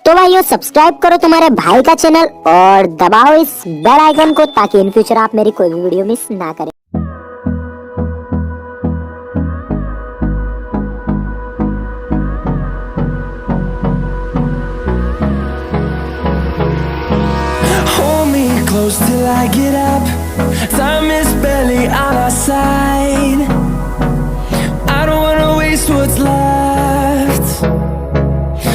तो भाइयों सब्सक्राइब करो तुम्हारे भाई का चैनल और दबाओ इस बेल आइकन को ताकि इन फ्यूचर आप मेरी कोई भी वीडियो मिस ना करें। Hold me close till I get up. Time is barely on our side. I don't wanna waste what's left.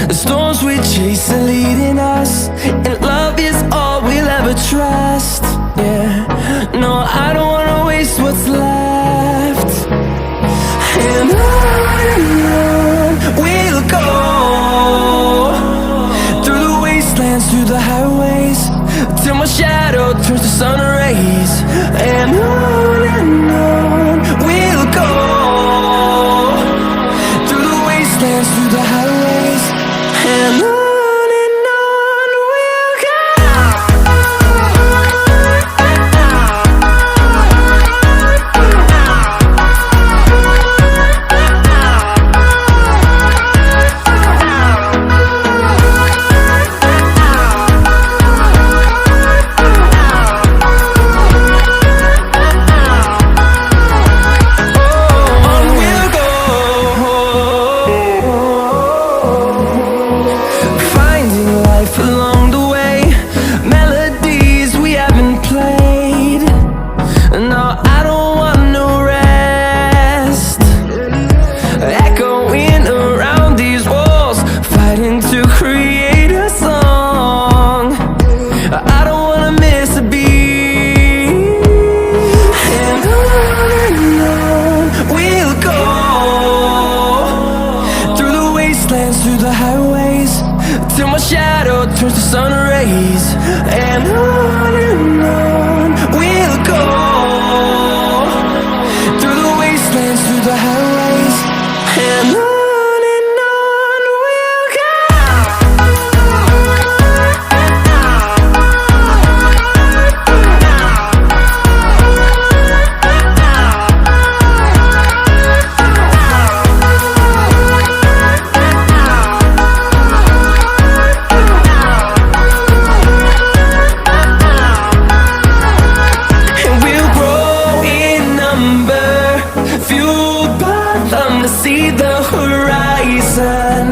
The storms we chase are leading us, and love is all we'll ever trust. Yeah, no, I don't wanna waste what's left. And on we'll go, through the wastelands, through the highways, till my shadow turns to sun rays. And on we'll go, through the wastelands, through the highways, and on we'll go. Through the highways, till my shadow turns to sun rays. And on we'll go, through the wastelands, through the highways, and on we'll go. See the horizon,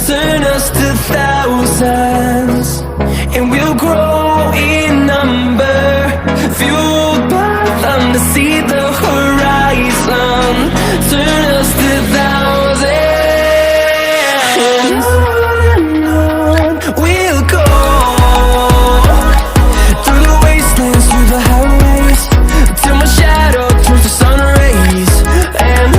turn us to thousands, and we'll grow in number, fueled by them to see the horizon, turn us to thousands, and on we'll go, through the wastelands, through the highways, till my shadow turns to sun rays. And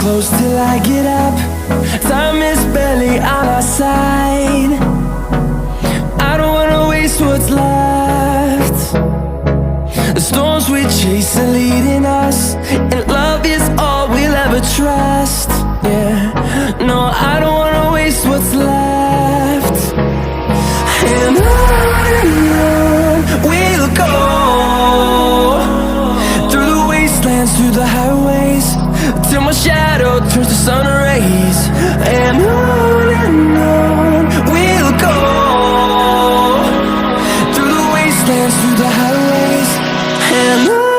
close till I get up. Time is barely on our side. I don't wanna waste what's left. The storms we chase are leading us, and love is all we'll ever trust. Yeah, no, I don't wanna waste what's left. And on we'll go, through the wastelands, through the highways, till my shadow turns to sun rays. And on we'll go, through the wastelands, through the highways, and on.